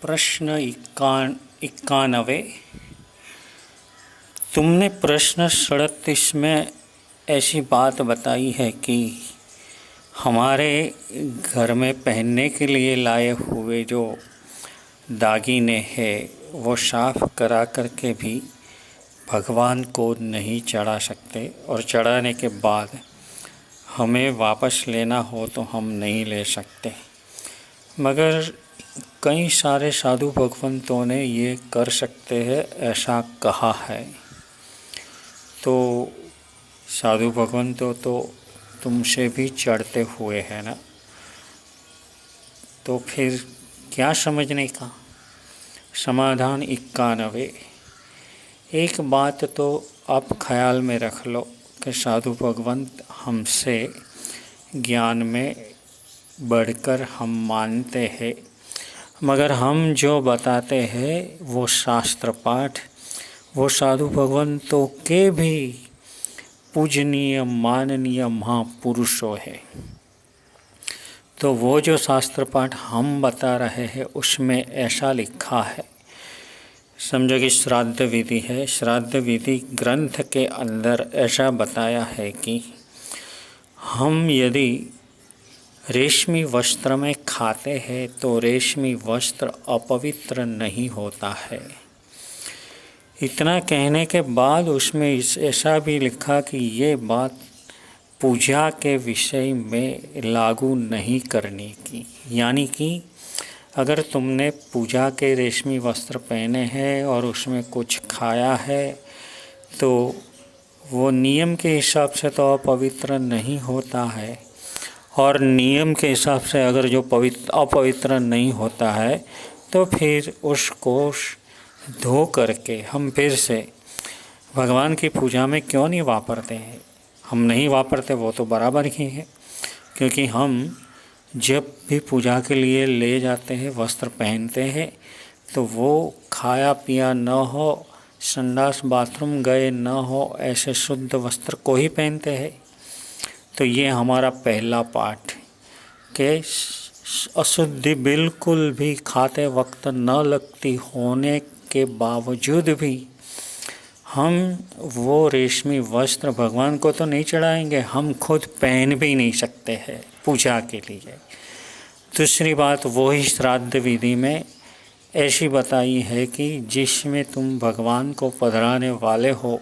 प्रश्न 91। तुमने प्रश्न 37 में ऐसी बात बताई है कि हमारे घर में पहनने के लिए लाए हुए जो दागीने हैं वो साफ करा करके भी भगवान को नहीं चढ़ा सकते, और चढ़ाने के बाद हमें वापस लेना हो तो हम नहीं ले सकते। मगर कई सारे साधु भगवंतों ने ये कर सकते हैं ऐसा कहा है। तो साधु भगवंतों तो तुमसे भी चढ़ते हुए हैं ना, तो फिर क्या समझने का। समाधान 91। एक बात तो आप ख्याल में रख लो कि साधु भगवंत हमसे ज्ञान में बढ़कर हम मानते हैं, मगर हम जो बताते हैं वो शास्त्र पाठ, वो साधु भगवंतों के भी पूजनीय माननीय महापुरुषों है। तो वो जो शास्त्र पाठ हम बता रहे हैं उसमें ऐसा लिखा है, समझो कि श्राद्ध विधि है। श्राद्ध विधि ग्रंथ के अंदर ऐसा बताया है कि हम यदि रेशमी वस्त्र में खाते हैं तो रेशमी वस्त्र अपवित्र नहीं होता है। इतना कहने के बाद उसमें ऐसा भी लिखा कि ये बात पूजा के विषय में लागू नहीं करने की, यानी कि अगर तुमने पूजा के रेशमी वस्त्र पहने हैं और उसमें कुछ खाया है तो वो नियम के हिसाब से तो अपवित्र नहीं होता है, और नियम के हिसाब से अगर जो अपवित्र नहीं होता है तो फिर उसको धो करके हम फिर से भगवान की पूजा में क्यों नहीं वापरते हैं। हम नहीं वापरते वो तो बराबर ही है, क्योंकि हम जब भी पूजा के लिए ले जाते हैं वस्त्र पहनते हैं तो वो खाया पिया न हो, संडास बाथरूम गए न हो, ऐसे शुद्ध वस्त्र को ही पहनते हैं। तो ये हमारा पहला पाठ के अशुद्धि बिल्कुल भी खाते वक्त न लगती होने के बावजूद भी हम वो रेशमी वस्त्र भगवान को तो नहीं चढ़ाएंगे, हम खुद पहन भी नहीं सकते हैं पूजा के लिए। दूसरी बात वही श्राद्ध विधि में ऐसी बताई है कि जिसमें तुम भगवान को पधराने वाले हो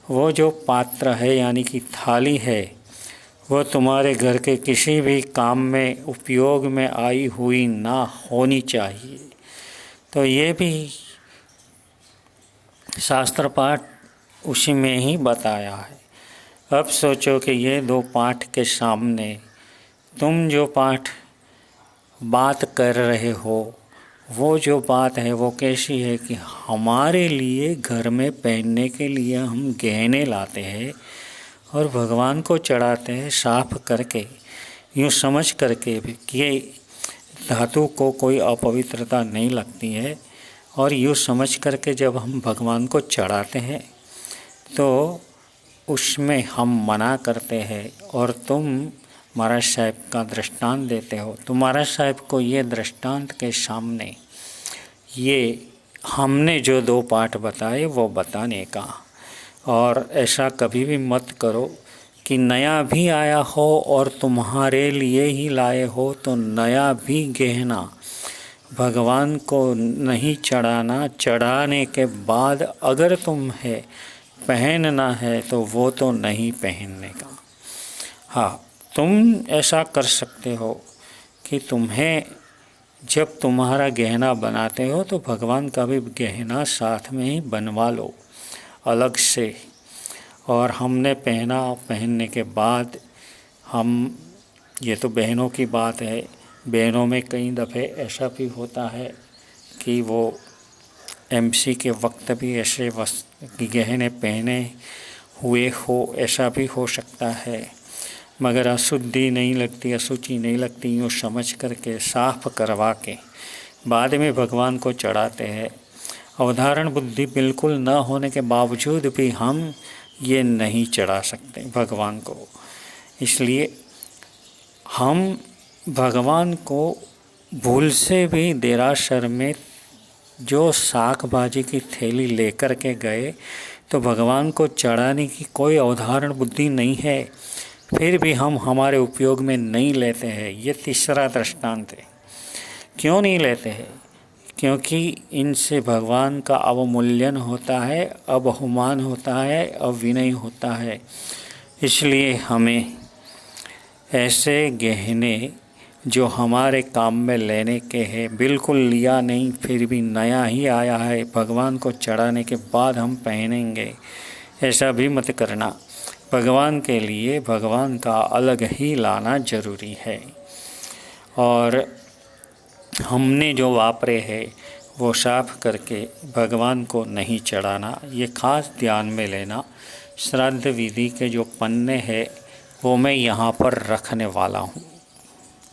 वो जो पात्र है यानी कि थाली है वो तुम्हारे घर के किसी भी काम में उपयोग में आई हुई ना होनी चाहिए। तो ये भी शास्त्र पाठ उसी में ही बताया है। अब सोचो कि ये दो पाठ के सामने तुम जो पाठ बात कर रहे हो वो जो बात है वो कैसी है कि हमारे लिए घर में पहनने के लिए हम गहने लाते हैं और भगवान को चढ़ाते हैं साफ करके, यूँ समझ करके भी कि धातु को कोई अपवित्रता नहीं लगती है, और यूँ समझ करके जब हम भगवान को चढ़ाते हैं तो उसमें हम मना करते हैं। और तुम महाराज साहब का दृष्टांत देते हो, तो महाराज साहब को ये दृष्टांत के सामने ये हमने जो दो पाठ बताए वो बताने का। और ऐसा कभी भी मत करो कि नया भी आया हो और तुम्हारे लिए ही लाए हो तो नया भी गहना भगवान को नहीं चढ़ाना। चढ़ाने के बाद अगर तुम्हें पहनना है तो वो तो नहीं पहनने का। हाँ, तुम ऐसा कर सकते हो कि तुम्हें जब तुम्हारा गहना बनाते हो तो भगवान का भी गहना साथ में ही बनवा लो अलग से। और हमने पहनने के बाद हम, ये तो बहनों की बात है, बहनों में कई दफ़े ऐसा भी होता है कि वो एमसी के वक्त भी ऐसे गहने पहने हुए हो, ऐसा भी हो सकता है। मगर अशुद्धि नहीं लगती, अशुचि नहीं लगती, यूँ समझ करके साफ करवा के बाद में भगवान को चढ़ाते हैं। अवधारण बुद्धि बिल्कुल न होने के बावजूद भी हम ये नहीं चढ़ा सकते भगवान को। इसलिए हम भगवान को भूल से भी देरासर में जो साग भाजी की थैली लेकर के गए तो भगवान को चढ़ाने की कोई अवधारण बुद्धि नहीं है, फिर भी हम हमारे उपयोग में नहीं लेते हैं। ये तीसरा दृष्टांत है। क्यों नहीं लेते हैं? क्योंकि इनसे भगवान का अवमूल्यन होता है, अबहुमान होता है, अविनय होता है। इसलिए हमें ऐसे गहने जो हमारे काम में लेने के हैं, बिल्कुल लिया नहीं फिर भी नया ही आया है, भगवान को चढ़ाने के बाद हम पहनेंगे, ऐसा भी मत करना। भगवान के लिए भगवान का अलग ही लाना जरूरी है। और हमने जो वापरे हैं वो साफ करके भगवान को नहीं चढ़ाना, ये खास ध्यान में लेना। श्राद्ध विधि के जो पन्ने हैं वो मैं यहाँ पर रखने वाला हूँ।